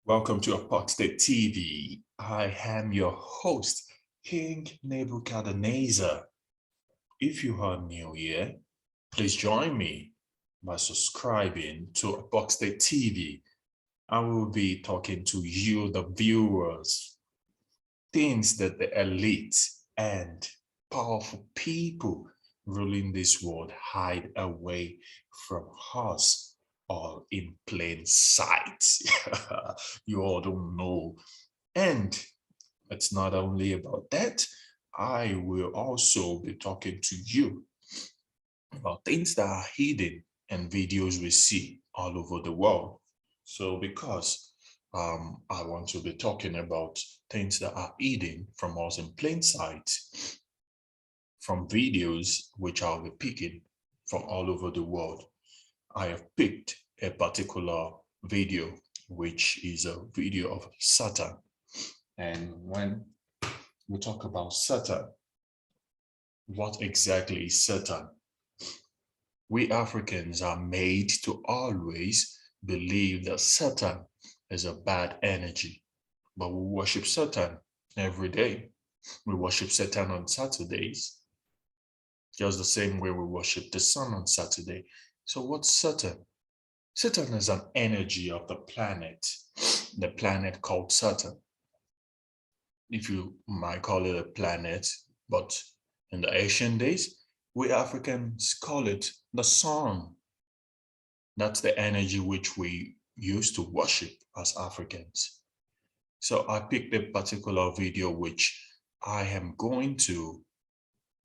Welcome to Apoxtate TV. I am your host, King Nebuchadnezzar. If you are new here, please join me by subscribing to Apoxtate TV. I will be talking to you, the viewers, things that the elite and powerful people ruling this world hide away from us, all in plain sight. You all don't know. And it's not only about that, I will also be talking to you about things that are hidden and videos we see all over the world. So because I want to be talking about things that are hidden from us in plain sight, from videos which I'll be picking from all over the world. I have picked a particular video, which is a video of Satan. And when we talk about Satan, what exactly is Satan? We Africans are made to always believe that Satan is a bad energy, but we worship Satan every day. We worship Satan on Saturdays, just the same way we worship the sun on Saturday. So what's Satan? Satan is an energy of the planet called Saturn. If you might call it a planet, but in the ancient days, we Africans call it the sun. That's the energy which we used to worship as Africans. So I picked a particular video which I am going to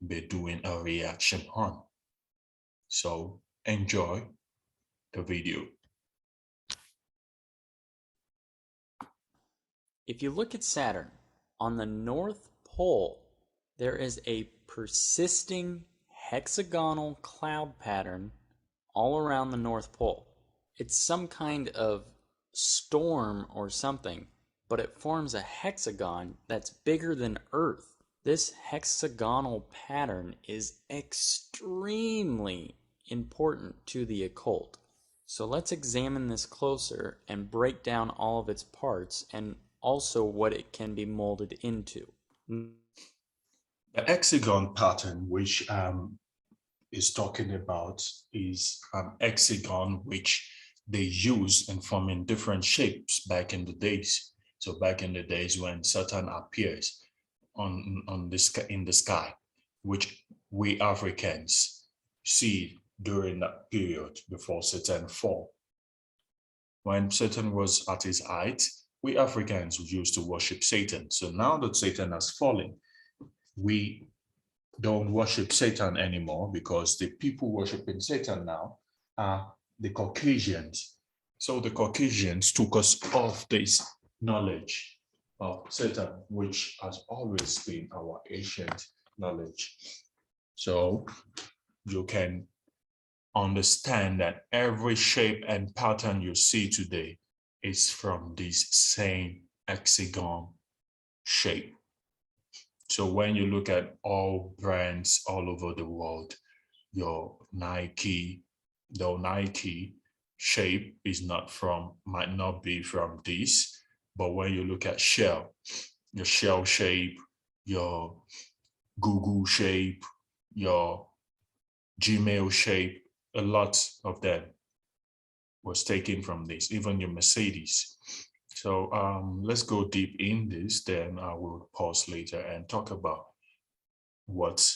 be doing a reaction on. So enjoy the video. If you look at Saturn, on the North Pole, there is a persisting hexagonal cloud pattern all around the North Pole. It's some kind of storm or something, but it forms a hexagon that's bigger than Earth. This hexagonal pattern is extremely important to the occult. So let's examine this closer and break down all of its parts and also what it can be molded into. The hexagon pattern, which is talking about, is an hexagon which they use in forming different shapes back in the days. So back in the days when Saturn appears on this in the sky, which we Africans see during that period before Saturn fall. When Satan was at his height, we Africans used to worship Satan. So now that Satan has fallen, we don't worship Satan anymore because the people worshiping Satan now are the Caucasians. So the Caucasians took us off this knowledge of Satan, which has always been our ancient knowledge. So you can understand that every shape and pattern you see today is from this same hexagon shape. So when you look at all brands all over the world, your Nike, the Nike shape is might not be from this, but when you look at Shell, your Shell shape, your Google shape, your Gmail shape, a lot of them was taken from this, even your Mercedes. So let's go deep in this, then I will pause later and talk about what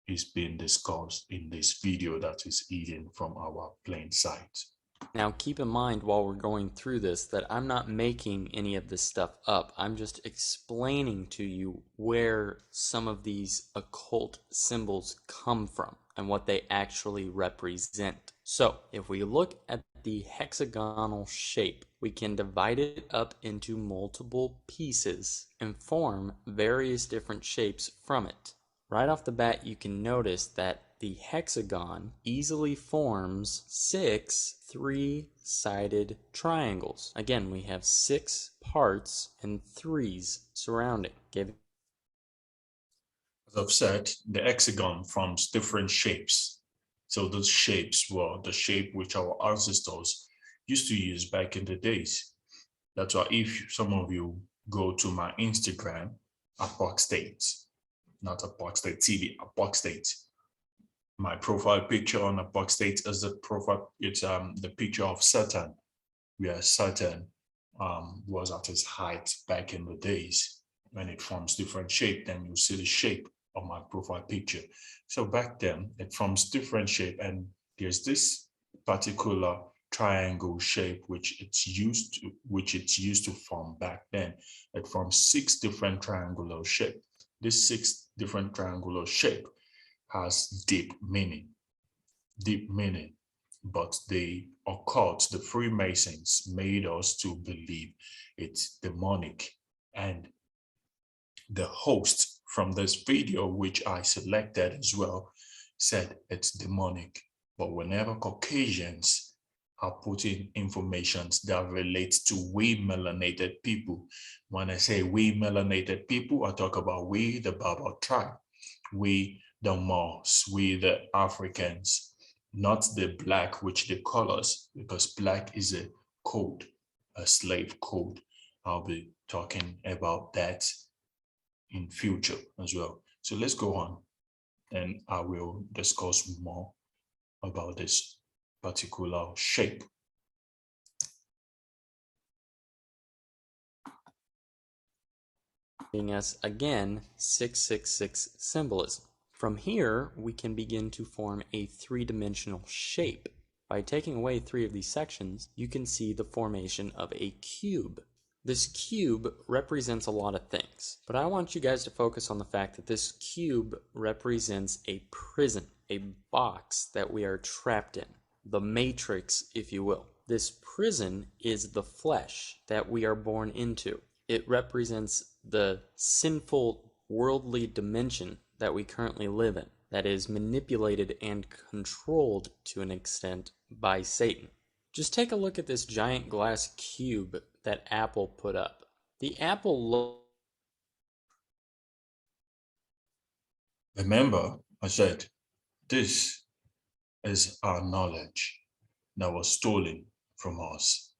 is being discussed in this video that is hidden from our plain sight. Now keep in mind while we're going through this that I'm not making any of this stuff up. I'm just explaining to you where some of these occult symbols come from and what they actually represent. So if we look at the hexagonal shape, we can divide it up into multiple pieces and form various different shapes from it. Right off the bat, you can notice that the hexagon easily forms 6 three-sided triangles. Again, we have 6 parts and 3s surrounding. As I've said, the hexagon forms different shapes. So those shapes were the shape which our ancestors used to use back in the days. That's why if some of you go to my Instagram, Apoxtate, not Apoxtate TV, Apoxtate. My profile picture on Apoxtate is the profile, it's the picture of Satan, where Satan was at his height back in the days. When it forms different shape, then you see the shape of my profile picture. So back then, it forms different shape, and there's this particular triangle shape which it's used to form back then. It forms 6 different triangular shape. This 6 different triangular shape has deep meaning, but the occult, the Freemasons, made us to believe it's demonic. And the host from this video, which I selected as well, said it's demonic. But whenever Caucasians are putting information that relates to we melanated people, when I say we melanated people, I talk about we, the Baba tribe, we, the Moors, we, the Africans, not the black, which they call us, because black is a code, a slave code. I'll be talking about that in future as well. So let's go on, and I will discuss more about this particular shape. Giving us again 666 symbolism. From here, we can begin to form a three-dimensional shape. By taking away 3 of these sections, you can see the formation of a cube. This cube represents a lot of things, but I want you guys to focus on the fact that this cube represents a prison, a box that we are trapped in, the matrix, if you will. This prison is the flesh that we are born into. It represents the sinful worldly dimension that we currently live in, that is manipulated and controlled to an extent by Satan. Just take a look at this giant glass cube that Apple put up. The apple Remember, I said, this is our knowledge that was stolen from us.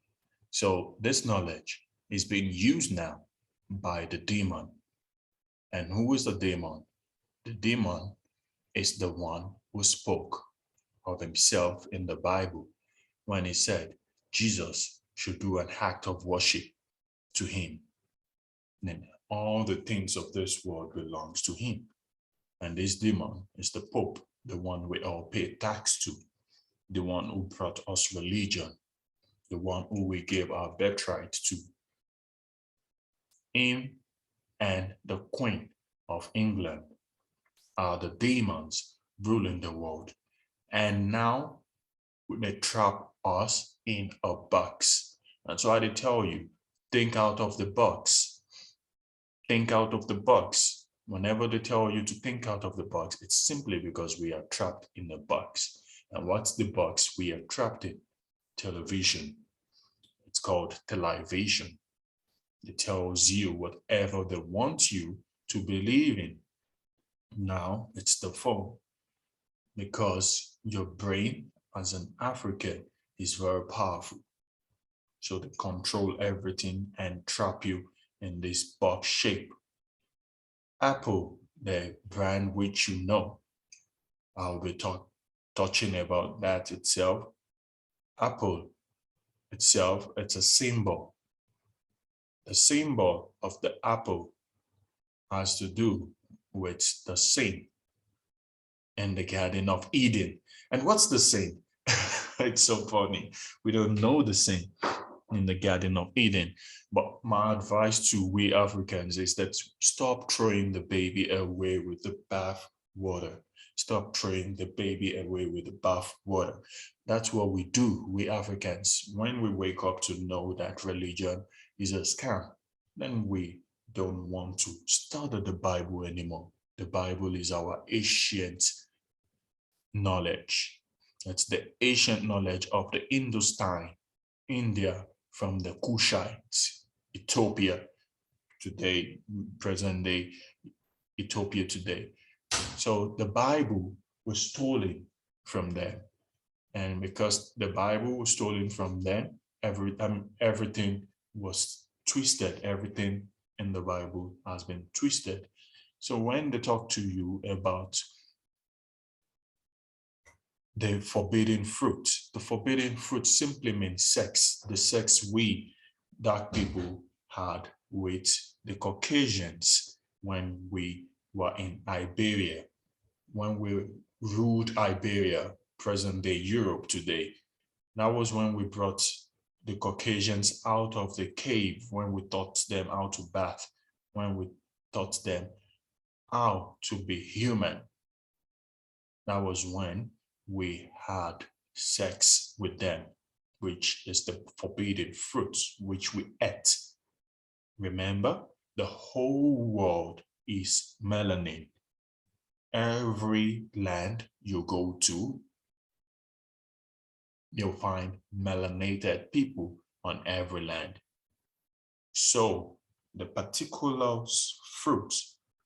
So this knowledge is being used now by the demon. And who is the demon? The demon is the one who spoke of himself in the Bible when he said Jesus should do an act of worship to him. And all the things of this world belongs to him. And this demon is the Pope, the one we all pay tax to, the one who brought us religion, the one who we gave our birthright to. Him and the Queen of England are the demons ruling the world. And now they trap us in a box. That's why they tell you, think out of the box. Think out of the box. Whenever they tell you to think out of the box, it's simply because we are trapped in a box. And what's the box we are trapped in? Television. It's called television. It tells you whatever they want you to believe in. Now it's the phone, because your brain as an African is very powerful. So they control everything and trap you in this box shape. Apple, the brand which you know, I'll be touching about that itself. Apple itself, it's a symbol. The symbol of the apple has to do with the sin in the Garden of Eden. And what's the sin? It's so funny. We don't know the sin in the Garden of Eden. But my advice to we Africans is that stop throwing the baby away with the bath water. Stop throwing the baby away with the bath water. That's what we do, we Africans. When we wake up to know that religion is a scam, then we don't want to study the Bible anymore. The Bible is our ancient knowledge. It's the ancient knowledge of the Indostine, India, from the Kushites, Ethiopia today, present day Ethiopia today. So the Bible was stolen from them. And because the Bible was stolen from them, everything was twisted. Everything in the Bible has been twisted. So when they talk to you about the forbidden fruit, the forbidden fruit simply means sex, the sex we, dark people, had with the Caucasians when we were in Iberia, when we ruled Iberia, present day Europe today. That was when we brought the Caucasians out of the cave, when we taught them how to bath, when we taught them how to be human. That was when we had sex with them, which is the forbidden fruit, which we ate. Remember, the whole world is melanin. Every land you go to, you'll find melanated people on every land. So the particular fruit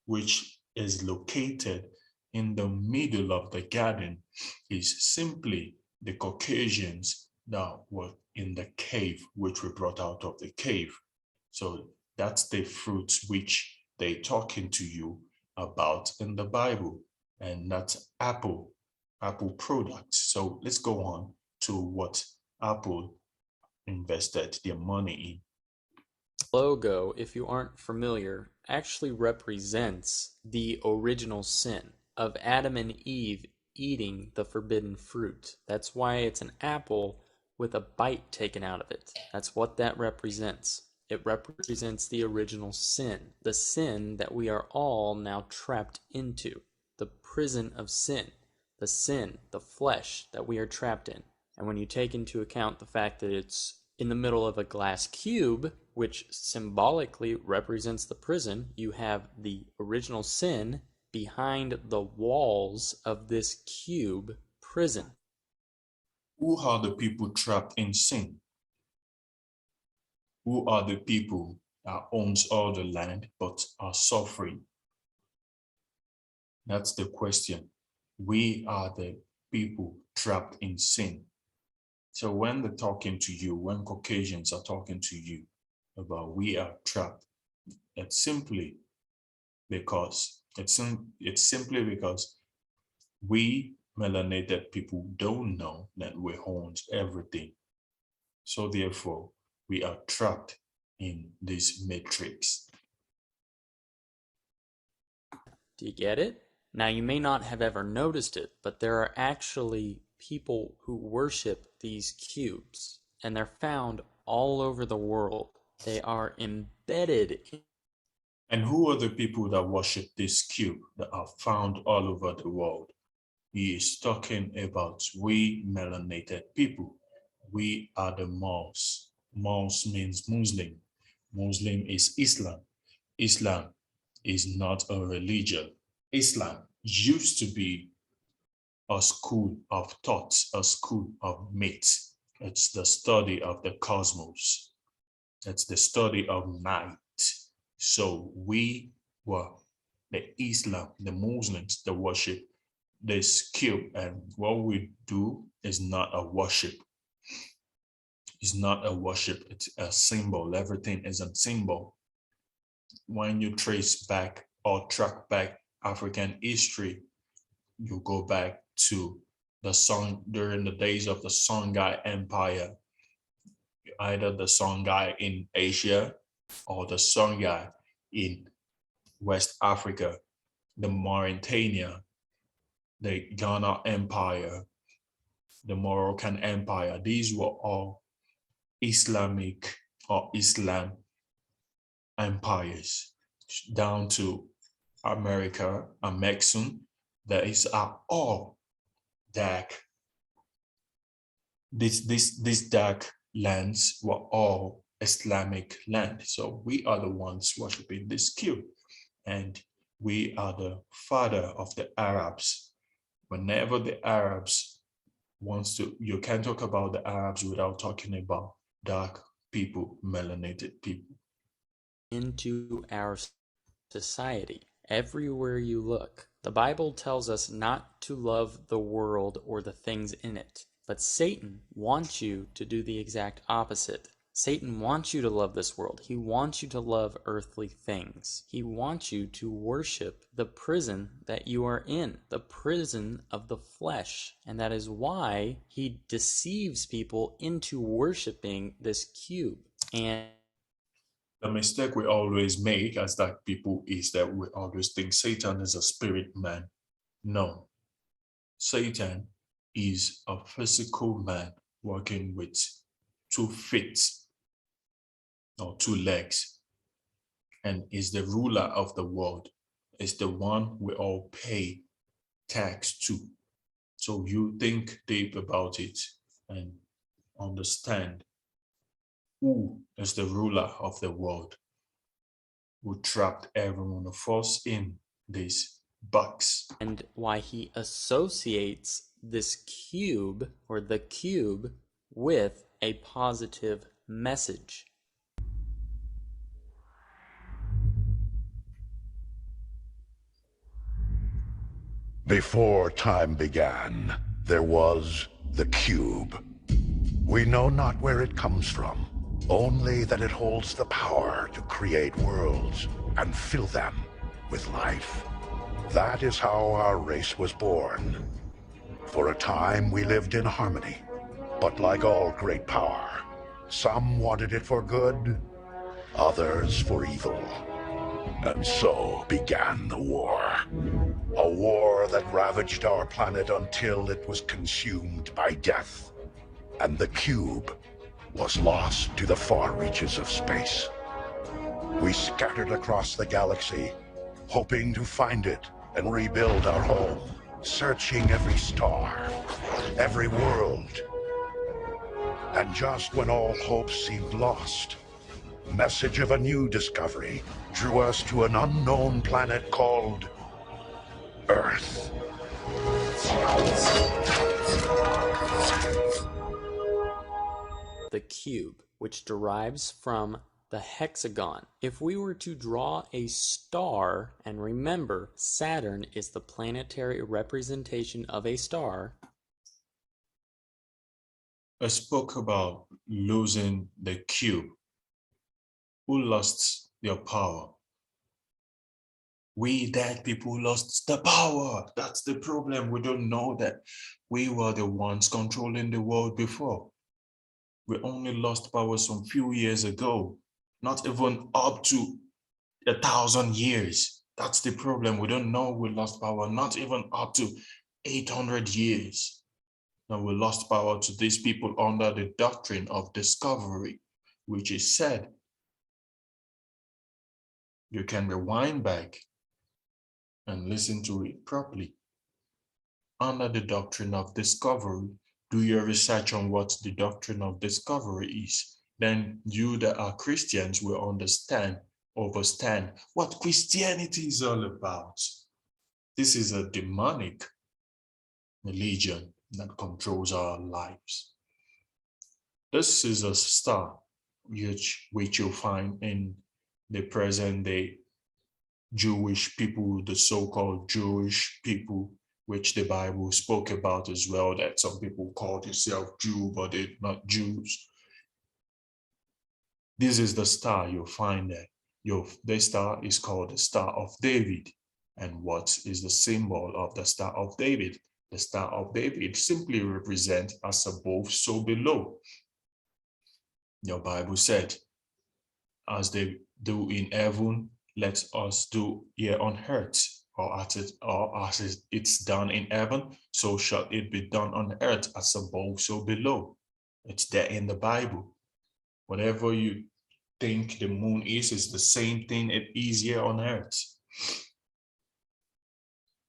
which is located in the middle of the garden is simply the Caucasians that were in the cave, which we brought out of the cave. So that's the fruits which they're talking to you about in the Bible, and that's Apple products. So let's go on to what Apple invested their money Logo, if you aren't familiar, actually represents the original sin of Adam and Eve eating the forbidden fruit. That's why it's an apple with a bite taken out of it. That's what that represents. It represents the original sin, the sin that we are all now trapped into, the prison of sin, the flesh that we are trapped in. And when you take into account the fact that it's in the middle of a glass cube, which symbolically represents the prison, you have the original sin behind the walls of this cube prison. Who are the people trapped in sin? Who are the people that owns all the land but are suffering? That's the question. We are the people trapped in sin. So when they're talking to you, when Caucasians are talking to you about we are trapped, it's simply because we melanated people don't know that we own everything. So therefore, we are trapped in this matrix. Do you get it? Now, you may not have ever noticed it, but there are actually people who worship these cubes, and they're found all over the world. They are embedded in. And who are the people that worship this cube that are found all over the world? He is talking about we melanated people. We are the Moors. Moors means Muslim. Muslim is Islam. Islam is not a religion. Islam used to be a school of thoughts, a school of myths. It's the study of the cosmos. It's the study of night. So we were the Islam, the Muslims, the worship this cube, and what we do is not a worship. It's not a worship, it's a symbol. Everything is a symbol. When you trace back or track back African history, you go back to the Song during the days of the Songhai Empire, either the Songhai in Asia or the Songhai in West Africa, the Mauritania, the Ghana Empire, the Moroccan Empire. These were all Islamic or Islam empires. Down to America and Mexico, these are all dark. These dark lands were all Islamic land. So we are the ones worshiping this cube, and we are the father of the Arabs. Whenever the Arabs wants to, you can't talk about the Arabs without talking about dark people, melanated people. Into our society. Everywhere you look, the Bible tells us not to love the world or the things in it. But Satan wants you to do the exact opposite. Satan wants you to love this world. He wants you to love earthly things. He wants you to worship the prison that you are in, the prison of the flesh. And that is why he deceives people into worshiping this cube. And the mistake we always make as that people is that we always think Satan is a spirit man. No, Satan is a physical man working with 2 feet or 2 legs, and is the ruler of the world, is the one we all pay tax to. So you think deep about it and understand who is the ruler of the world, who trapped every one of us in this box. And why he associates this cube or the cube with a positive message. Before time began, there was the cube. We know not where it comes from, only that it holds the power to create worlds and fill them with life. That is how our race was born. For a time we lived in harmony, but like all great power, some wanted it for good, others for evil. And so began the war. A war that ravaged our planet until it was consumed by death. And the cube was lost to the far reaches of space. We scattered across the galaxy, hoping to find it and rebuild our home, searching every star, every world. And just when all hope seemed lost, message of a new discovery drew us to an unknown planet called Earth. The cube, which derives from the hexagon. If we were to draw a star, and remember, Saturn is the planetary representation of a star. I spoke about losing the cube. Who lost their power? We dead people lost the power. That's the problem. We don't know that we were the ones controlling the world before. We only lost power some few years ago, not even up to 1,000 years. That's the problem. We don't know we lost power, not even up to 800 years. Now we lost power to these people under the doctrine of discovery, which is said. You can rewind back and listen to it properly. Under the doctrine of discovery, do your research on what the doctrine of discovery is. Then you that are Christians will understand what Christianity is all about. This is a demonic religion that controls our lives. This is a star which you'll find in the present day Jewish people, the so-called Jewish people, which the Bible spoke about as well, that some people call themselves Jew, but they're not Jews. This is the star you'll find there. The star is called the Star of David. And what is the symbol of the Star of David? The Star of David simply represents as above, so below. Your Bible said, as they do in heaven, let us do here on earth, or as it's done in heaven, so shall it be done on earth, as above, so below. It's there in the Bible. Whatever you think the moon is the same thing it is here on earth.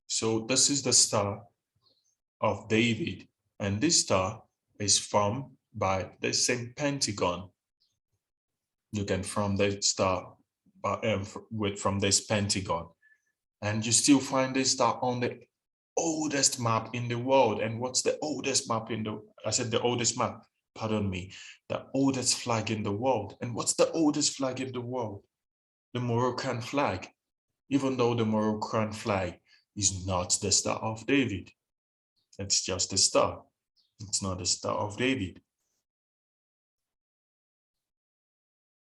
So this is the Star of David, and this star is formed by the same pentagon. You can form the star from this pentagon, and you still find this star on the oldest map in the world. And what's the oldest map in the, I said the oldest map, pardon me, the oldest flag in the world. And what's the oldest flag in the world? The Moroccan flag, even though the Moroccan flag is not the Star of David. It's just a star. It's not the Star of David.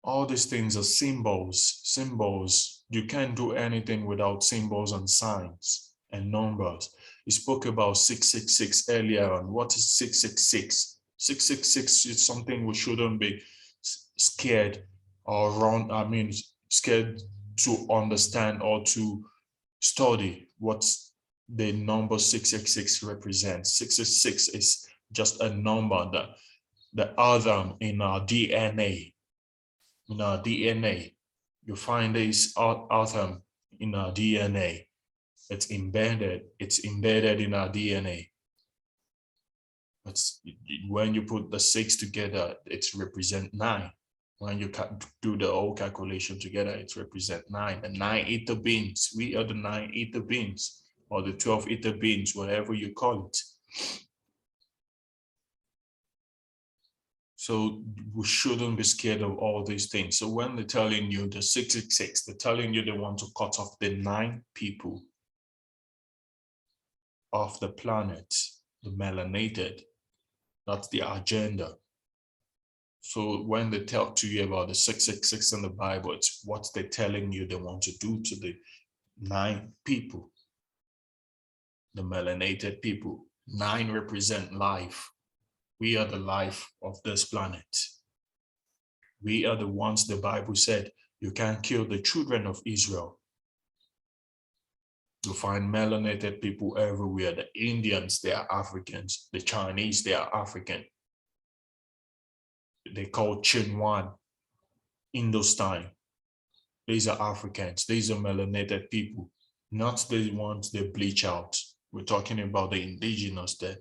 All these things are symbols. Symbols. You can't do anything without symbols and signs and numbers. We spoke about 666 earlier on. What is 666? 666 is something we shouldn't be scared or scared to understand or to study what the number 666 represents. 666 is just a number that the atom in our DNA. In our DNA, you find this atom in our DNA. It's embedded in our DNA. When you put the 6 together, it represents 9. When you do the whole calculation together, it represents 9. The 9 ether beings. We are the 9 ether beings, or the 12 ether beings, whatever you call it. So we shouldn't be scared of all these things. So when they're telling you the 666, they're telling you they want to cut off the 9 people off the planet, the melanated. That's the agenda. So when they talk to you about the 666 in the Bible, it's what they're telling you they want to do to the 9 people, the melanated people. 9 represent life. We are the life of this planet. We are the ones the Bible said, you can't kill the children of Israel. You find melanated people everywhere. The Indians, they are Africans. The Chinese, they are African. They call Chinwan, Indostine. These are Africans. These are melanated people, not the ones they bleach out. We're talking about the indigenous there.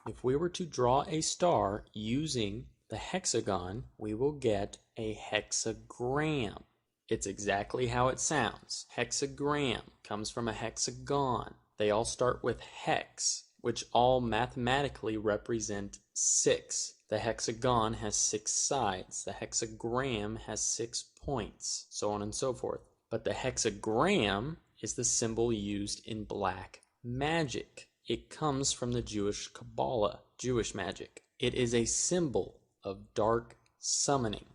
If we were to draw a star using the hexagon, we will get a hexagram. It's exactly how it sounds. Hexagram comes from a hexagon. They all start with hex, which all mathematically represent 6. The hexagon has 6 sides. The hexagram has 6 points, so on and so forth. But the hexagram is the symbol used in black magic. It comes from the Jewish Kabbalah, Jewish magic. It is a symbol of dark summoning.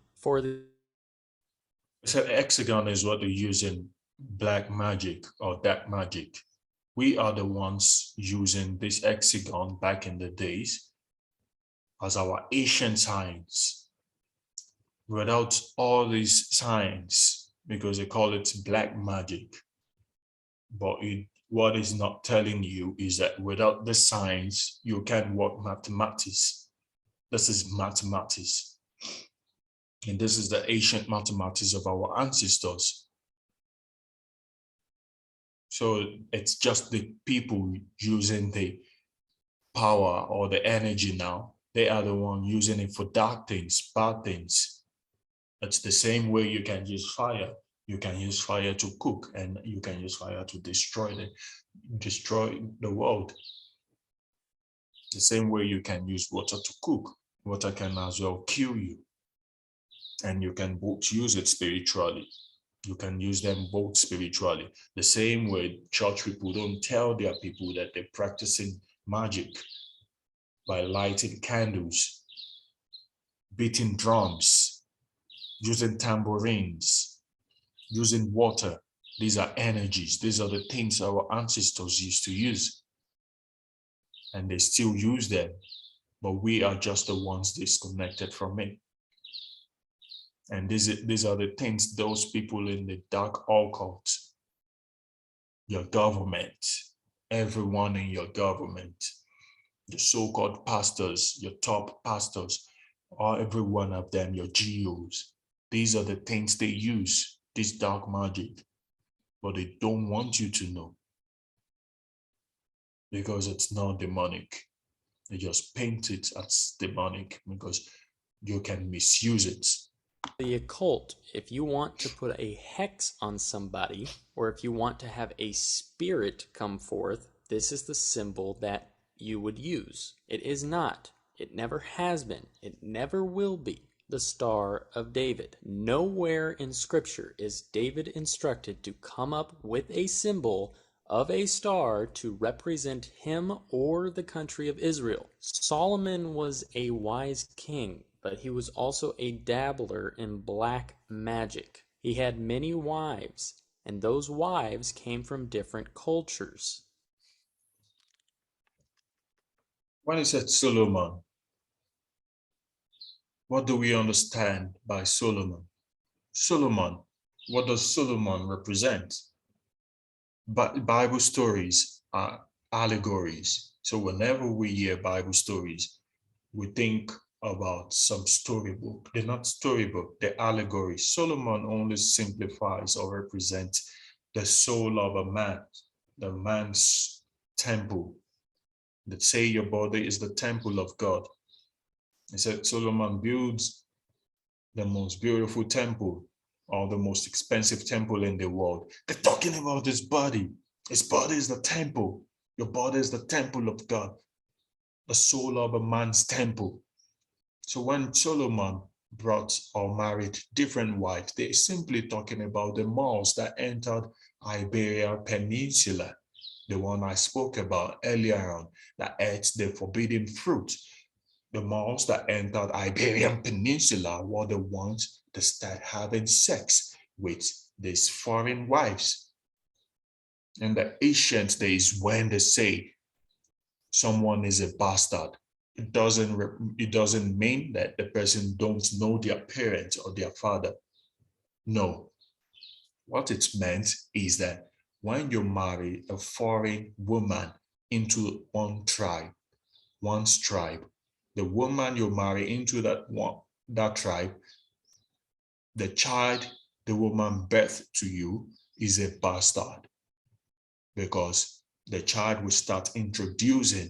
So hexagon is what they use in black magic or dark magic. We are the ones using this hexagon back in the days as our ancient science. Without all these science, because they call it black magic. But what is not telling you is that without the science, you can't work mathematics. This is mathematics. And this is the ancient mathematics of our ancestors. So it's just the people using the power or the energy now. They are the ones using it for dark things, bad things. It's the same way you can use fire. You can use fire to cook, and you can use fire to destroy the world. The same way you can use water to cook. Water can as well kill you. And you can both use it spiritually. You can use them both spiritually. The same way church people don't tell their people that they're practicing magic by lighting candles, beating drums, using tambourines, using water. These are energies. These are the things our ancestors used to use. And they still use them. But we are just the ones disconnected from it. And these are the things those people in the dark occult, your government, everyone in your government, the so-called pastors, your top pastors, or every one of them, your GOs. These are the things they use, this dark magic, but they don't want you to know because it's not demonic. They just paint it as demonic because you can misuse it. The occult, if you want to put a hex on somebody, or if you want to have a spirit come forth, this is the symbol that you would use. It is not. It never has been. It never will be the Star of David. Nowhere in Scripture is David instructed to come up with a symbol of a star to represent him or the country of Israel. Solomon was a wise king, but he was also a dabbler in black magic. He had many wives, and those wives came from different cultures. When he said Solomon, what do we understand by Solomon? Solomon, what does Solomon represent? But Bible stories are allegories. So whenever we hear Bible stories, we think about some storybook. They're not storybook, they're allegories. Solomon only simplifies or represents the soul of a man, the man's temple. That say your body is the temple of God. He said Solomon builds the most beautiful temple or the most expensive temple in the world. They're talking about his body. His body is the temple. Your body is the temple of God, the soul of a man's temple. So when Solomon brought or married different wives, they're simply talking about the Moors that entered Iberian Peninsula, the one I spoke about earlier on, that ate the forbidden fruit. The Moors that entered Iberian Peninsula were the ones that started having sex with these foreign wives. In the ancient days, when they say someone is a bastard, it doesn't mean that the person don't know their parents or their father. No. What it meant is that when you marry a foreign woman into one's tribe, the woman you marry into that tribe, the child the woman birthed to you is a bastard, because the child will start introducing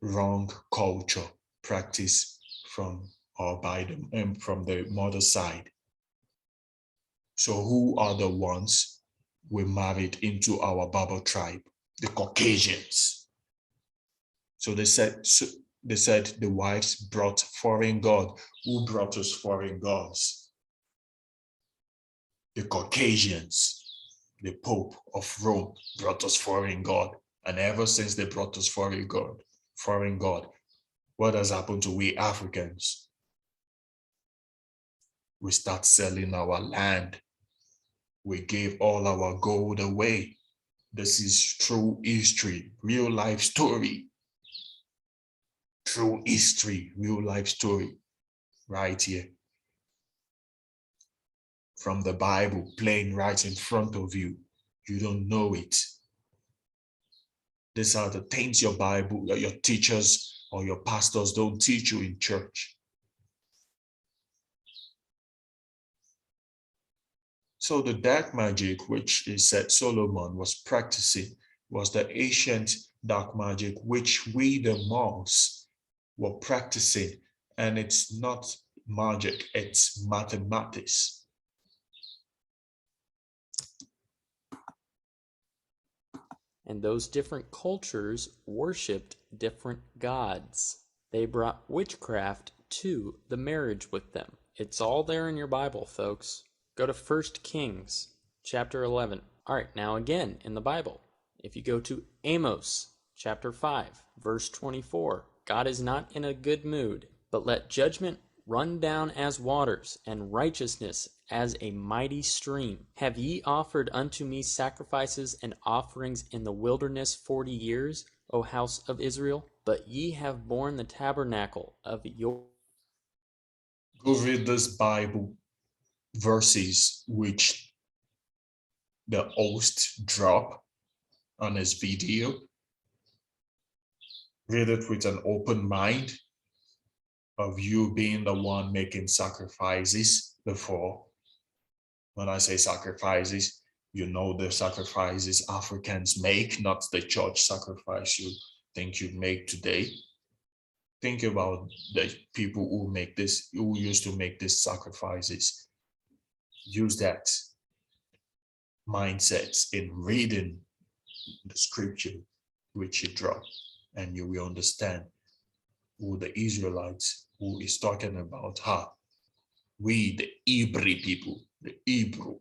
wrong culture practice from the mother's side. So who are the ones we married into our Baba tribe? The Caucasians. So they said the wives brought foreign god. Who brought us foreign gods? The Caucasians. The Pope of Rome brought us foreign god. And ever since they brought us foreign god, what has happened to we Africans? We start selling our land. We gave all our gold away. This is true history, real life story. True history, real life story, right here. From the Bible, playing right in front of you. You don't know it. These are the things your Bible, your teachers or your pastors don't teach you in church. So the dark magic, which is said Solomon was practicing, was the ancient dark magic which we the Moors were practicing. And it's not magic, it's mathematics. And those different cultures worshipped different gods. They brought witchcraft to the marriage with them. It's all there in your Bible, folks. Go to 1 Kings chapter 11. All right, now again in the Bible, if you go to Amos chapter 5, verse 24, God is not in a good mood, but let judgment run down as waters, and righteousness as a mighty stream. Have ye offered unto me sacrifices and offerings in the wilderness 40 years, O house of Israel? But ye have borne the tabernacle of your... Go read this Bible verses which the host drop on his video. Read it with an open mind of you being the one making sacrifices before. When I say sacrifices, you know the sacrifices Africans make, not the church sacrifice you think you make today. Think about the people who used to make these sacrifices. Use that mindset in reading the scripture which you drop, and you will understand who the Israelites, who is talking about we, the Hebrew people, the Hebrew.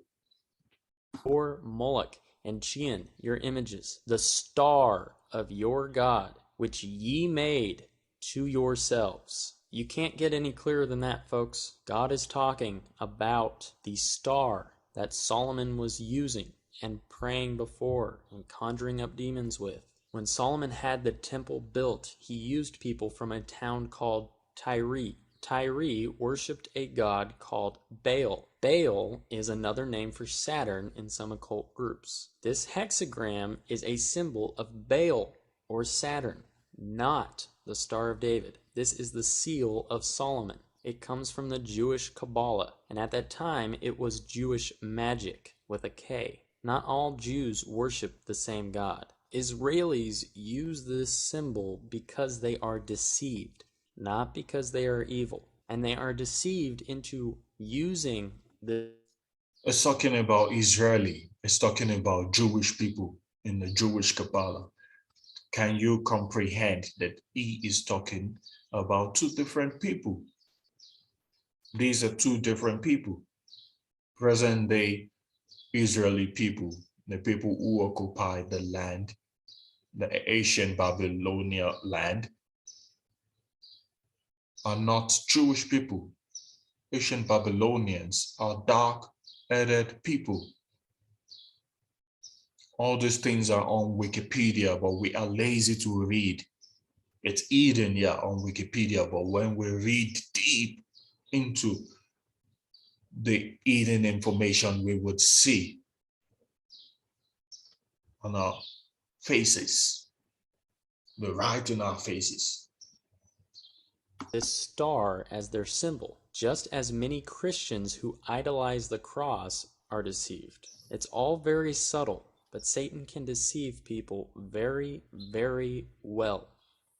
Or Moloch, and Chien, your images, the star of your God, which ye made to yourselves. You can't get any clearer than that, folks. God is talking about the star that Solomon was using and praying before and conjuring up demons with. When Solomon had the temple built, he used people from a town called Tyre. Tyre worshipped a god called Baal. Baal is another name for Saturn in some occult groups. This hexagram is a symbol of Baal or Saturn, not the Star of David. This is the seal of Solomon. It comes from the Jewish Kabbalah, and at that time it was Jewish magic with a K. Not all Jews worship the same God. Israelis use this symbol because they are deceived, not because they are evil. And they are deceived into using the... It's talking about Israeli. It's talking about Jewish people in the Jewish Kabbalah. Can you comprehend that he is talking about two different people? These are two different people. Present day Israeli people, the people who occupy the land, the ancient Babylonia land, are not Jewish people. Ancient Babylonians are dark-headed people. All these things are on Wikipedia, but we are lazy to read. It's hidden here on Wikipedia, but when we read deep into the hidden information, we would see on our faces, the right in our faces. this star as their symbol, just as many Christians who idolize the cross are deceived. It's all very subtle, but Satan can deceive people very, very well.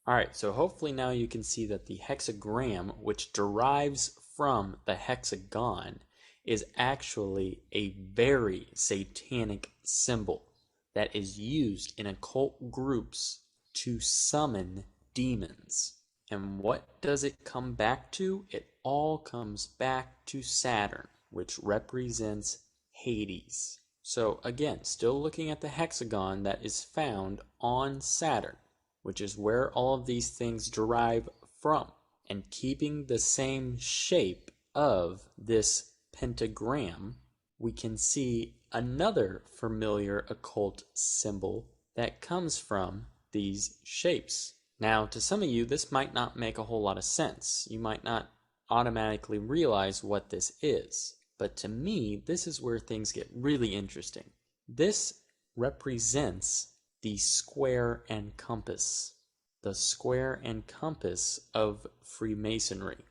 Alright, so hopefully now you can see that the hexagram, which derives from the hexagon, is actually a very satanic symbol that is used in occult groups to summon demons. And what does it come back to? It all comes back to Saturn, which represents Hades. So again, still looking at the hexagon that is found on Saturn, which is where all of these things derive from, and keeping the same shape of this pentagram, we can see another familiar occult symbol that comes from these shapes. Now, to some of you, this might not make a whole lot of sense. You might not automatically realize what this is. But to me, this is where things get really interesting. This represents the square and compass. The square and compass of Freemasonry.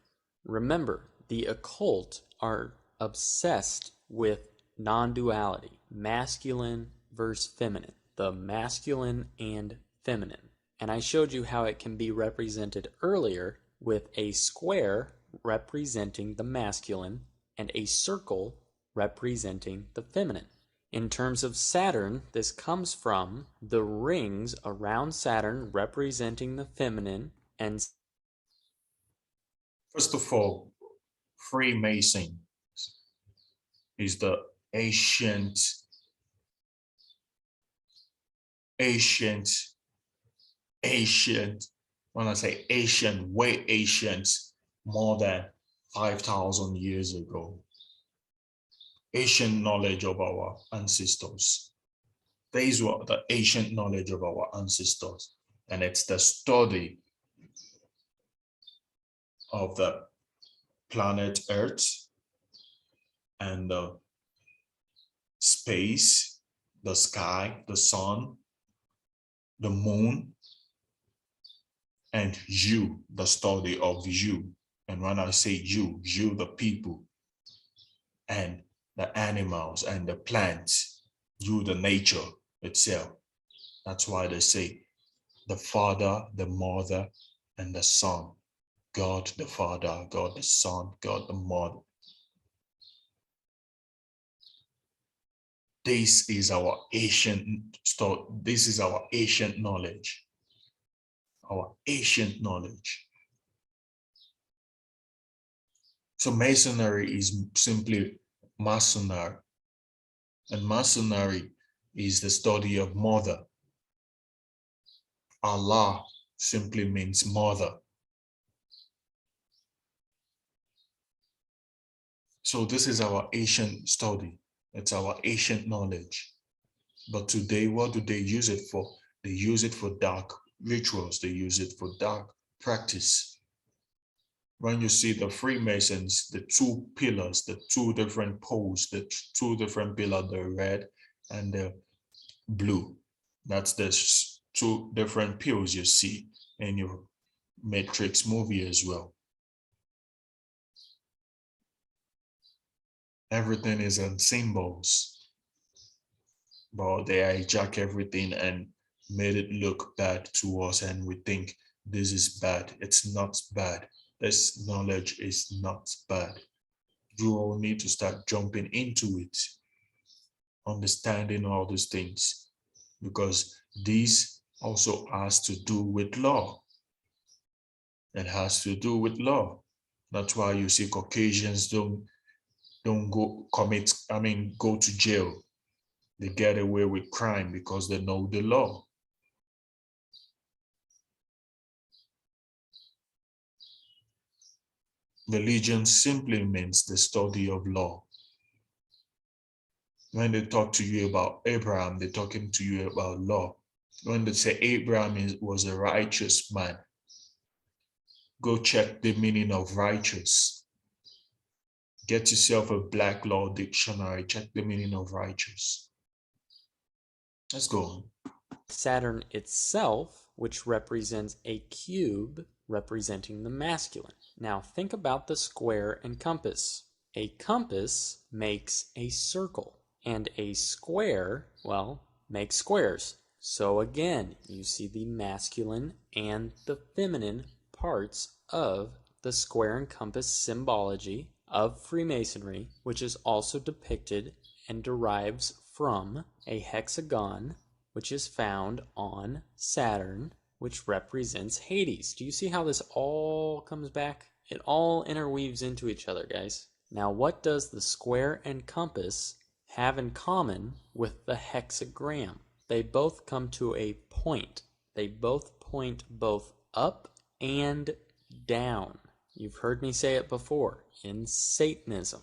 Remember, the occult are obsessed with non-duality, masculine versus feminine, the masculine and feminine. And I showed you how it can be represented earlier with a square representing the masculine and a circle representing the feminine. In terms of Saturn, this comes from the rings around Saturn representing the feminine and... First of all, Freemason is the ancient, when I say ancient, way ancient, more than 5,000 years ago. Ancient knowledge of our ancestors. These were the ancient knowledge of our ancestors. And it's the study of the planet Earth and the space, the sky, the sun, the moon, and you, the study of you. And when I say you the people, and the animals and the plants, you the nature itself. That's why they say the Father, the Mother, and the Son. God the Father, God the Son, God the Mother. This is our ancient story. This is our ancient knowledge. Our ancient knowledge. So Masonry is simply masonry. And masonry is the study of mother. Allah simply means mother. So this is our ancient study. It's our ancient knowledge. But today, what do they use it for? They use it for dark rituals. They use it for dark practice. When you see the Freemasons, the two pillars, the two different poles, the two different pillars, the red and the blue. That's the two different pills you see in your Matrix movie as well. Everything is in symbols, but they hijack everything and made it look bad to us, and we think this is bad. It's not bad. This knowledge is not bad. You all need to start jumping into it, understanding all these things, because this also has to do with law. It has to do with law. That's why you see Caucasians don't go go to jail. They get away with crime because they know the law. Religion simply means the study of law. When they talk to you about Abraham, they're talking to you about law. When they say Abraham was a righteous man, go check the meaning of righteous. Get yourself a Black Law dictionary, check the meaning of righteous. Let's go on. Saturn itself, which represents a cube representing the masculine. Now think about the square and compass. A compass makes a circle, and a square, well, makes squares. So again, you see the masculine and the feminine parts of the square and compass symbology of Freemasonry, which is also depicted and derives from a hexagon, which is found on Saturn, which represents Hades. Do you see how this all comes back? It all interweaves into each other, guys. Now, what does the square and compass have in common with the hexagram? They both come to a point. They both point both up and down. You've heard me say it before. In Satanism,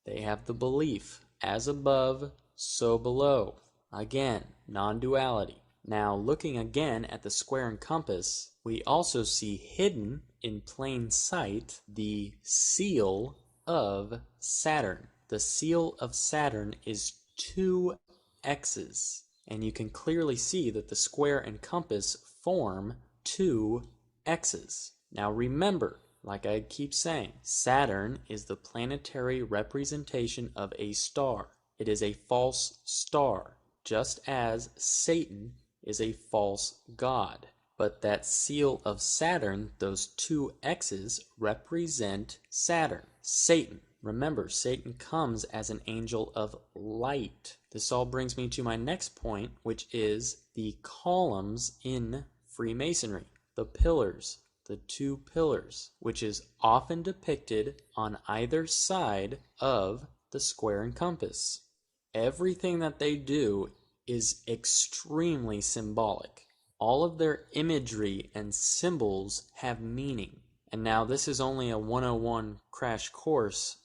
they have the belief, as above, so below. Again, non-duality. Now, looking again at the square and compass, we also see hidden in plain sight the seal of Saturn. The seal of Saturn is 2 X's, and you can clearly see that the square and compass form 2 X's. Now remember, like I keep saying, Saturn is the planetary representation of a star. It is a false star, just as Satan is a false god. But that seal of Saturn, those 2 X's, represent Saturn, Satan. Remember, Satan comes as an angel of light. This all brings me to my next point, which is the columns in Freemasonry, the pillars, the 2 pillars, which is often depicted on either side of the square and compass. Everything that they do is extremely symbolic. All of their imagery and symbols have meaning. And now this is only a 101 crash course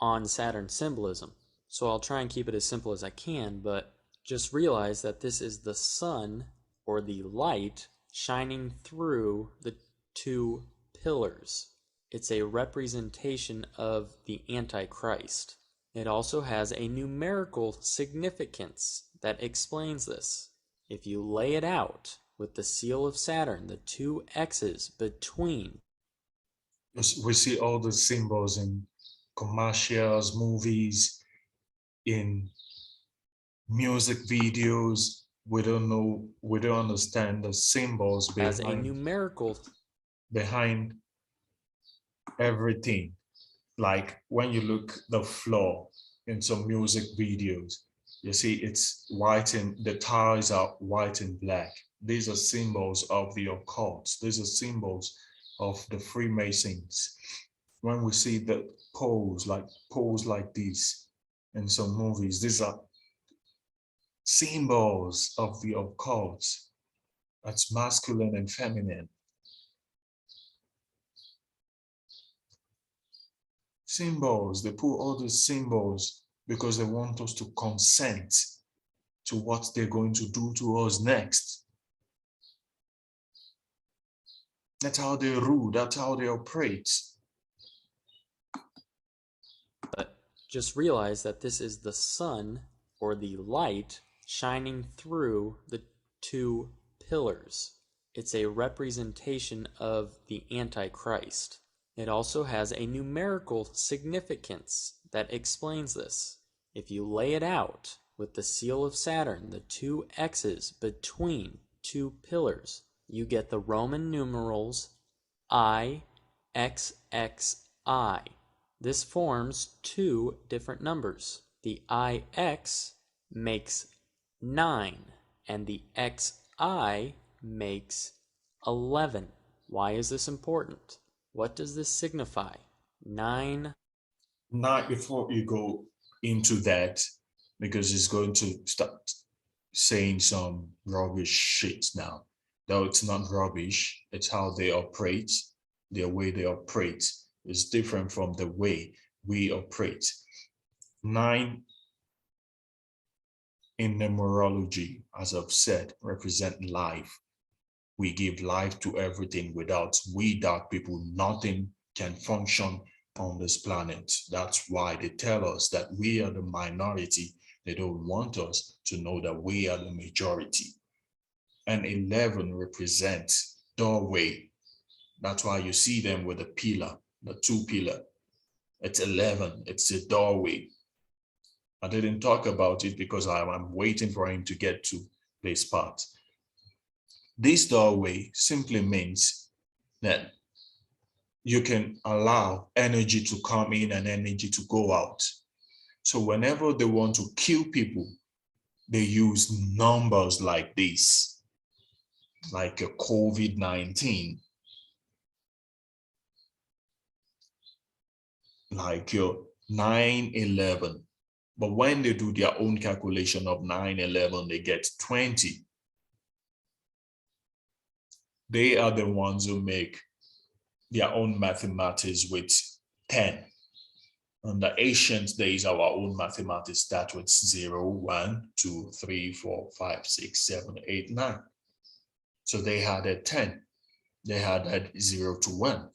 on Saturn symbolism, so I'll try and keep it as simple as I can, but just realize that this is the sun, or the light, shining through the 2 pillars. It's a representation of the Antichrist. It also has a numerical significance that explains this. If you lay it out with the seal of Saturn, the 2 X's between. We see all the symbols in commercials, movies, in music videos. We don't know, we don't understand the symbols As a numerical behind everything. Like when you look the floor in some music videos, you see it's white and the tiles are white and black. These are symbols of the occult. These are symbols of the Freemasons. When we see the poles like this in some movies, these are symbols of the occult. That's masculine and feminine. Symbols, they put all these symbols because they want us to consent to what they're going to do to us next. That's how they rule, that's how they operate. But just realize that this is the sun, or the light, shining through the two pillars. It's a representation of the Antichrist. It also has a numerical significance that explains this. If you lay it out with the seal of Saturn, the two X's between two pillars, you get the Roman numerals I, XXI. This forms two different numbers. The IX makes 9, and the XI makes 11. Why is this important? What does this signify? 9. Now, before you go into that, because it's going to start saying some rubbish shit now. Though it's not rubbish, it's how they operate. The way they operate is different from the way we operate. 9 in numerology, as I've said, represent life. We give life to everything. Without we dark people, nothing can function on this planet. That's why they tell us that we are the minority. They don't want us to know that we are the majority. And 11 represents doorway. That's why you see them with the pillar, the two pillar. It's 11, it's the doorway. I didn't talk about it because I'm waiting for him to get to this part. This doorway simply means that you can allow energy to come in and energy to go out. So whenever they want to kill people, they use numbers like this, like a COVID-19, like your 9/11. But when they do their own calculation of 9/11, they get 20. They are the ones who make their own mathematics with 10. On the ancient days, our own mathematics start with 0, 1, 2, 3, 4, 5, 6, 7, 8, 9. So they had a 10. They had a 0 to 1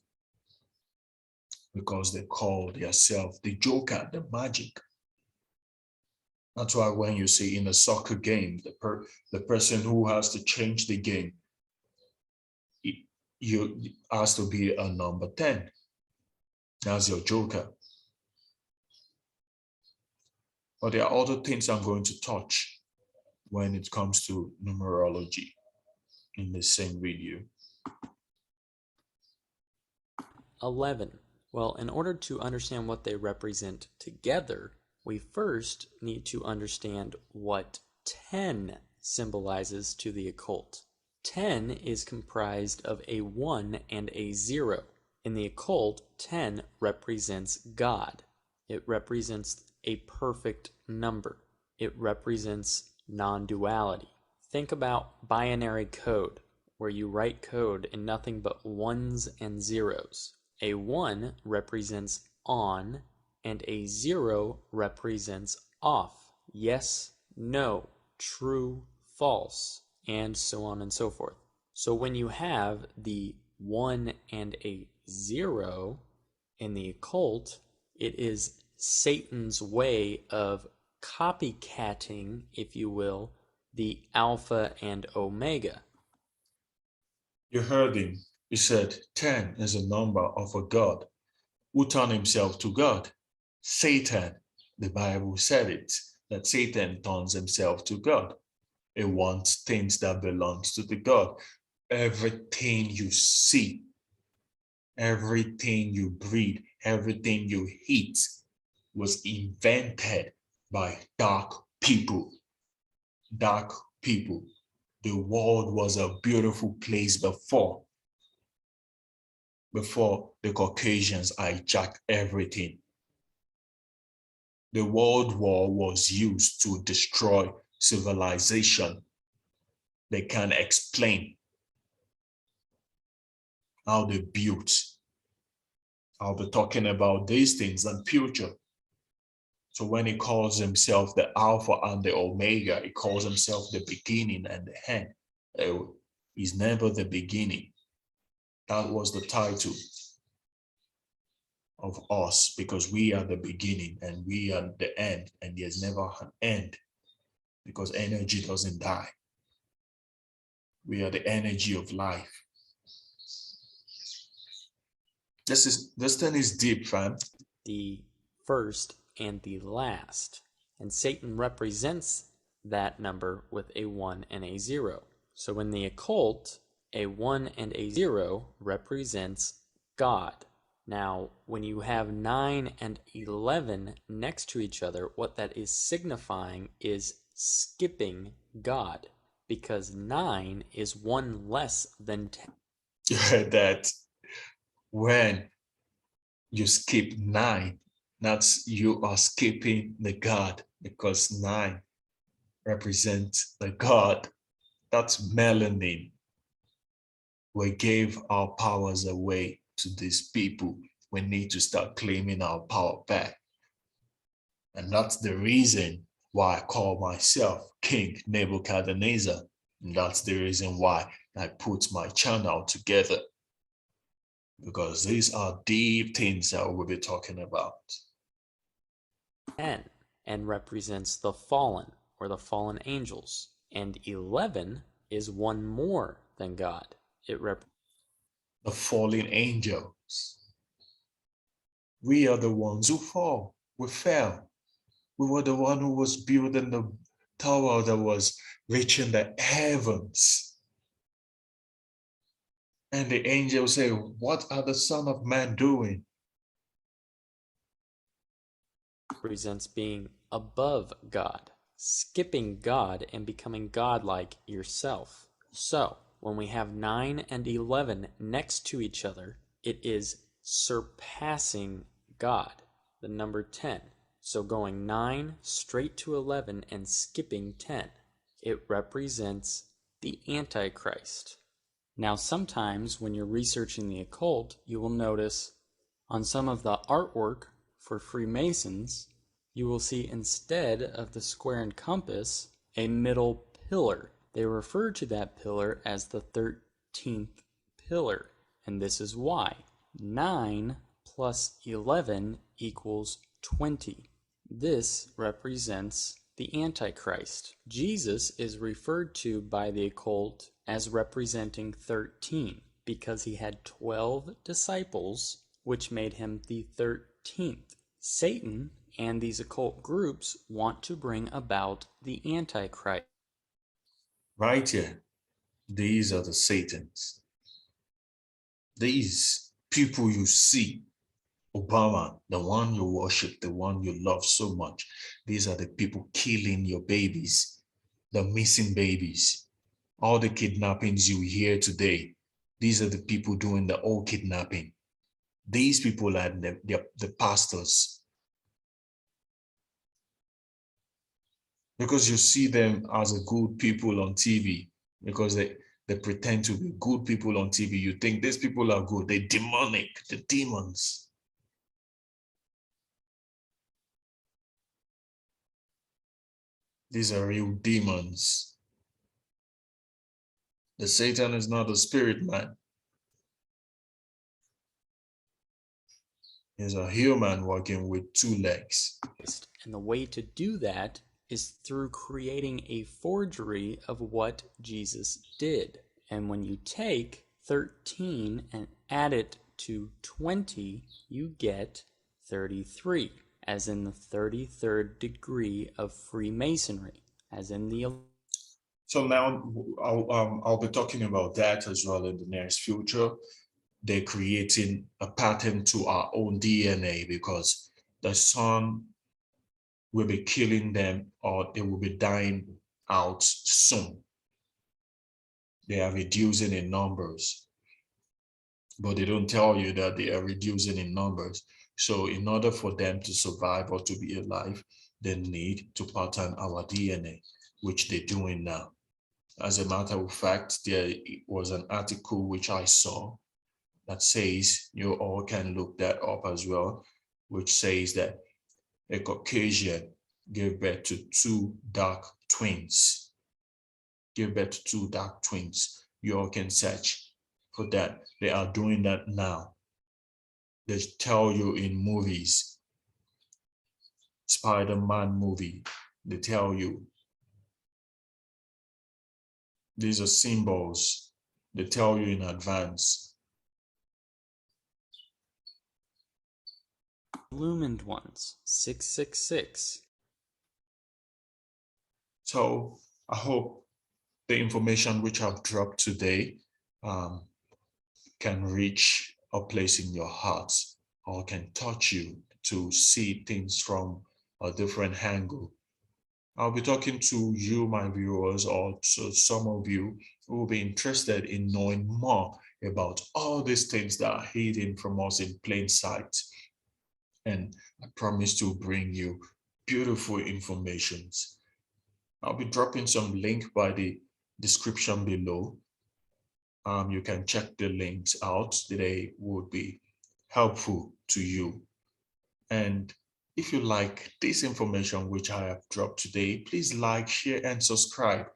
because they called themselves the Joker, the magic. That's why when you see in a soccer game, the person who has to change the game, you has to be a number 10. That's your Joker. But there are other things I'm going to touch when it comes to numerology in the same video. 11. Well, in order to understand what they represent together, we first need to understand what 10 symbolizes to the occult. 10 is comprised of a 1 and a 0. In the occult, 10 represents God. It represents a perfect number. It represents non-duality. Think about binary code, where you write code in nothing but ones and zeros. A 1 represents on, and a 0 represents off. Yes, no, true, false, and so on and so forth. So when you have the 1 and a 0 in the occult, it is Satan's way of copycatting, if you will, the Alpha and Omega. You heard him. He said 10 is a number of a God who turned himself to God. Satan, the Bible said it, that Satan turns himself to God. He wants things that belongs to the God. Everything you see, everything you breathe, everything you eat was invented by dark people. Dark people. The world was a beautiful place before the Caucasians hijacked everything. The World War was used to destroy civilization. They can't explain how they built. I'll be talking about these things in future. So when he calls himself the Alpha and the Omega, he calls himself the beginning and the end. He's never the beginning. That was the title of us, because we are the beginning and we are the end, and there's never an end, because energy doesn't die. We are the energy of life. This thing is deep, fam. The first and the last. And Satan represents that number with a 1 and a 0. So in the occult, a 1 and a 0 represents God. Now, when you have 9 and 11 next to each other, what that is signifying is skipping God, because 9 is 1 less than 10. You heard that? When you skip 9, you are skipping the God, because 9 represents the God. That's melanin. We gave our powers away to these people. We need to start claiming our power back. And that's the reason why I call myself King Nebuchadnezzar. And that's the reason why I put my channel together, because these are deep things that we'll be talking about. 10 and represents the fallen, or the fallen angels. And 11 is 1 more than God. It represents the fallen angels. We are the ones who fall. We fell. We were the one who was building the tower that was reaching the heavens. And the angels say, what are the Son of Man doing? represents being above God, skipping God and becoming God-like yourself. So, when we have 9 and 11 next to each other, it is surpassing God, the number 10. So going 9 straight to 11 and skipping 10, it represents the Antichrist. Now, sometimes when you're researching the occult, you will notice on some of the artwork for Freemasons, you will see, instead of the square and compass, a middle pillar. They refer to that pillar as the 13th pillar, and this is why. 9 plus 11 equals 20. This represents the Antichrist. Jesus is referred to by the occult as representing 13 because he had 12 disciples, which made him the 13th. Satan and these occult groups want to bring about the Antichrist. Right here, these are the Satans. These people you see, Obama, the one you worship, the one you love so much, these are the people killing your babies, the missing babies. All the kidnappings you hear today, these are the people doing the old kidnapping. These people are the pastors. Because you see them as a good people on TV, because they pretend to be good people on TV. You think these people are good. They're demonic, the demons. These are real demons. The Satan is not a spirit man. He's a human walking with 2 legs. And the way to do that is through creating a forgery of what Jesus did. And when you take 13 and add it to 20, you get 33, as in the 33rd degree of Freemasonry, as in the... So now I'll be talking about that as well in the next future. They're creating a pattern to our own DNA, because the sun will be killing them, or they will be dying out soon. They are reducing in numbers, but they don't tell you that they are reducing in numbers. So in order for them to survive or to be alive, they need to pattern our DNA. which they're doing now. As a matter of fact, there was an article which I saw that says, you all can look that up as well, which says that a Caucasian gave birth to two dark twins. Gave birth to two dark twins. You all can search for that. They are doing that now. They tell you in movies, Spider-Man movie, they tell you these are symbols. They tell you in advance. – Illumined ones, 666. So I hope the information which I've dropped today can reach a place in your heart or can touch you to see things from a different angle. I'll be talking to you, my viewers, or to some of you who will be interested in knowing more about all these things that are hidden from us in plain sight. And I promise to bring you beautiful informations. I'll be dropping some link by the description below. You can check the links out. They would be helpful to you. And if you like this information which I have dropped today, please like, share, and subscribe.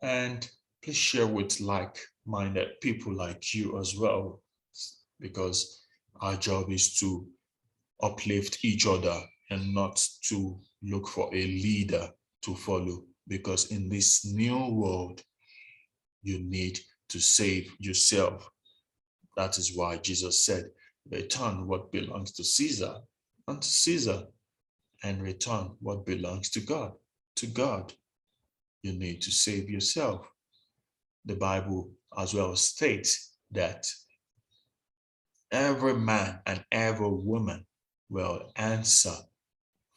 And please share with like-minded people like you as well, because our job is to uplift each other and not to look for a leader to follow. Because in this new world, you need to save yourself. That is why Jesus said, return what belongs to Caesar unto Caesar, and return what belongs to God. To God, you need to save yourself. The Bible as well states that every man and every woman will answer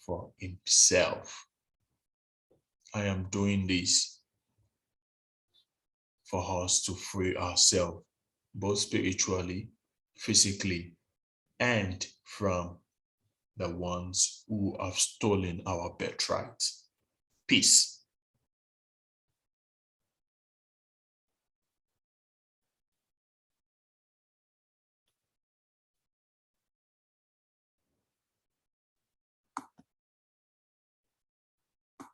for himself. I am doing this for us to free ourselves, both spiritually, physically, and from the ones who have stolen our birthright. Peace.